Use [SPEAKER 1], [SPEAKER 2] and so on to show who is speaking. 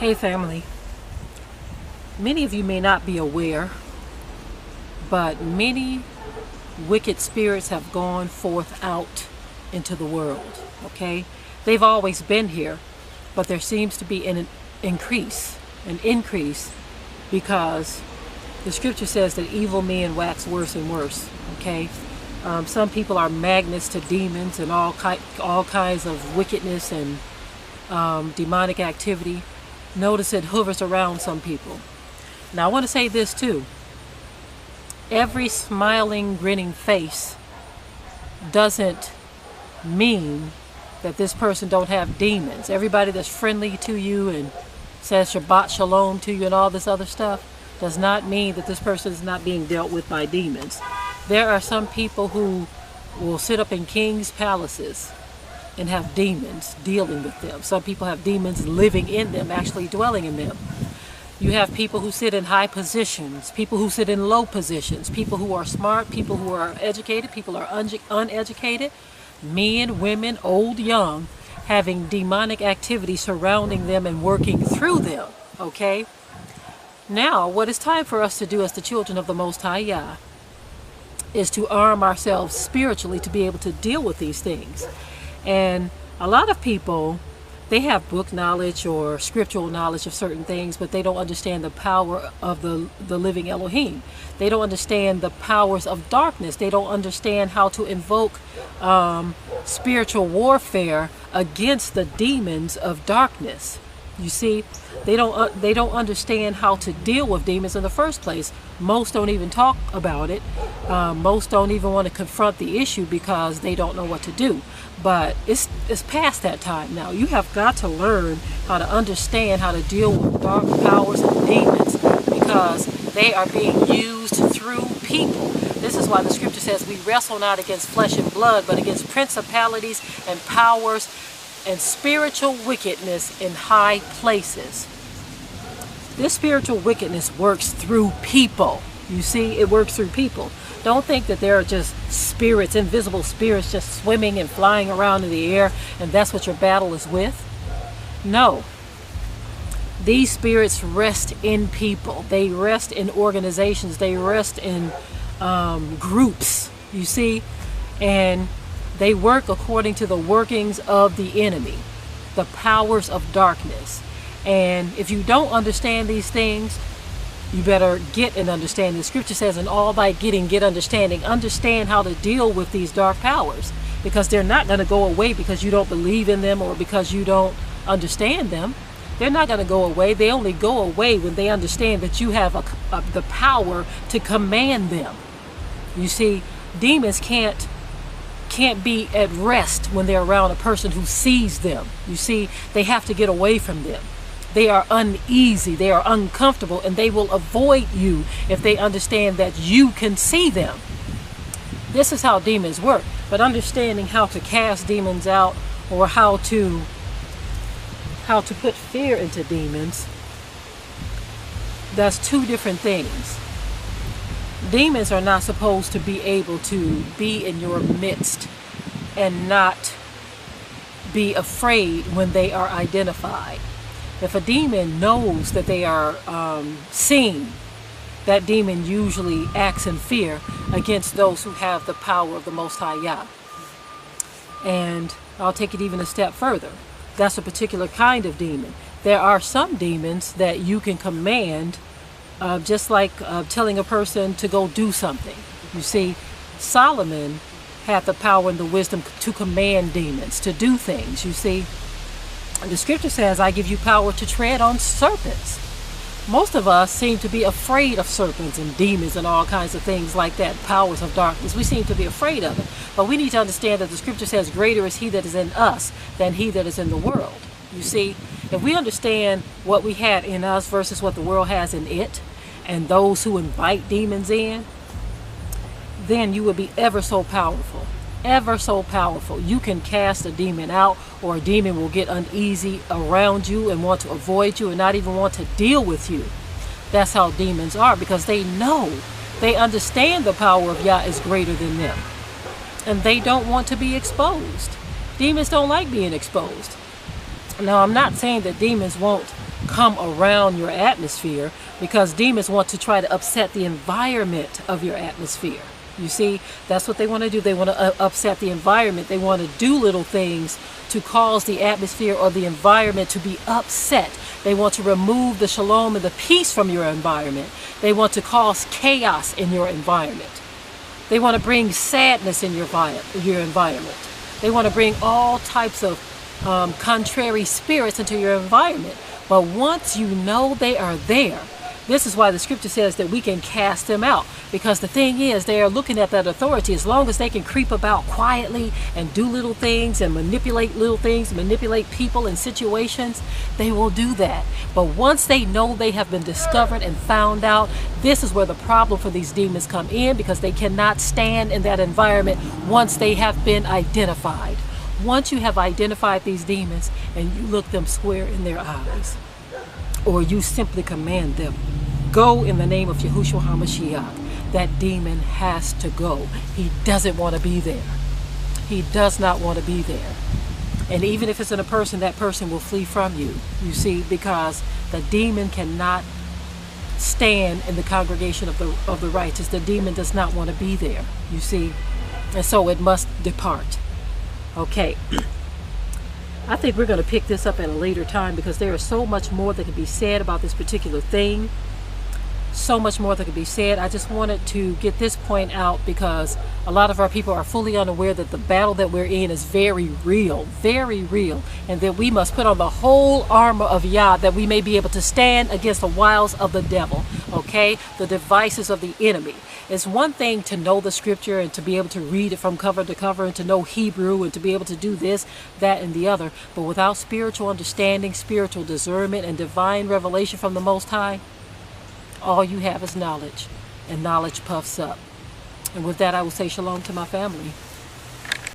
[SPEAKER 1] Hey family, many of you may not be aware, but many wicked spirits have gone forth out into the world, okay? They've always been here, but there seems to be an increase because the scripture says that evil men wax worse and worse, okay? Some people are magnets to demons and all kinds of wickedness and demonic activity. Notice it hovers around some people. Now I want to say this too. Every smiling, grinning face doesn't mean that this person don't have demons. Everybody that's friendly to you and says Shabbat Shalom to you and all this other stuff does not mean that this person is not being dealt with by demons. There are some people who will sit up in king's palaces and have demons dealing with them. Some people have demons living in them, actually dwelling in them. You have people who sit in high positions, people who sit in low positions, people who are smart, people who are educated, people who are uneducated, men, women, old, young, having demonic activity surrounding them and working through them, okay? Now, what it's time for us to do as the children of the Most High Yah is to arm ourselves spiritually to be able to deal with these things. And a lot of people, they have book knowledge or scriptural knowledge of certain things, but they don't understand the power of the living Elohim. They don't understand the powers of darkness. They don't understand how to invoke spiritual warfare against the demons of darkness. You see, they don't understand how to deal with demons in the first place. Most don't even talk about it. Most don't even want to confront the issue because they don't know what to do. But it's past that time now. You have got to learn how to understand how to deal with dark powers and demons because they are being used through people. This is why the scripture says we wrestle not against flesh and blood, but against principalities and powers and spiritual wickedness in high places. This spiritual wickedness works through people. You see, it works through people. Don't think that there are just spirits, invisible spirits just swimming and flying around in the air and that's what your battle is with. No. These spirits rest in people. They rest in organizations. They rest in groups, you see, and they work according to the workings of the enemy, the powers of darkness. And if you don't understand these things, you better get and understand. The scripture says, in all thy getting, get understanding. Understand how to deal with these dark powers because they're not going to go away because you don't believe in them or because you don't understand them. They're not going to go away. They only go away when they understand that you have the power to command them. You see, demons can't be at rest when they're around a person who sees them. You see, they have to get away from them. They are uneasy, they are uncomfortable, and they will avoid you if they understand that you can see them. This is how demons work. But understanding how to cast demons out or how to put fear into demons, that's two different things. Demons are not supposed to be able to be in your midst and not be afraid when they are identified. If a demon knows that they are seen, that demon usually acts in fear against those who have the power of the Most High Yah. And I'll take it even a step further. That's a particular kind of demon. There are some demons that you can command, just like telling a person to go do something. You see, Solomon had the power and the wisdom to command demons to do things, you see. The scripture says, I give you power to tread on serpents. Most of us seem to be afraid of serpents and demons and all kinds of things like that, powers of darkness. We seem to be afraid of it. But we need to understand that the scripture says, greater is he that is in us than he that is in the world. You see, if we understand what we had in us versus what the world has in it, and those who invite demons in, then you will be ever so powerful. Ever so powerful. You can cast a demon out, or a demon will get uneasy around you and want to avoid you and not even want to deal with you. That's how demons are, because they know, they understand the power of Yah is greater than them, and they don't want to be exposed. Demons don't like being exposed. Now, I'm not saying that demons won't come around your atmosphere, because demons want to try to upset the environment of your atmosphere. You see, that's what they want to do. They want to upset the environment. They want to do little things to cause the atmosphere or the environment to be upset. They want to remove the shalom and the peace from your environment. They want to cause chaos in your environment. They want to bring sadness in your environment. They want to bring all types of contrary spirits into your environment. But once you know they are there, this is why the scripture says that we can cast them out. Because the thing is, they are looking at that authority. As long as they can creep about quietly and do little things and manipulate little things, manipulate people and situations, they will do that. But once they know they have been discovered and found out, this is where the problem for these demons come in, because they cannot stand in that environment once they have been identified. Once you have identified these demons and you look them square in their eyes, or you simply command them, go in the name of Yahushua HaMashiach, that demon has to go. He doesn't want to be there. He does not want to be there. And even if it's in a person, that person will flee from you, you see, because the demon cannot stand in the congregation of the righteous. The demon does not want to be there, you see, and so it must depart. Okay. I think we're going to pick this up at a later time, because there is so much more that can be said about this particular thing. So much more that can be said. I just wanted to get this point out because a lot of our people are fully unaware that the battle that we're in is very real, and that we must put on the whole armor of Yah, that we may be able to stand against the wiles of the devil, okay? The devices of the enemy. It's one thing to know the scripture and to be able to read it from cover to cover and to know Hebrew and to be able to do this, that, and the other. But without spiritual understanding, spiritual discernment, and divine revelation from the Most High, all you have is knowledge, and knowledge puffs up. And with that, I will say shalom to my family.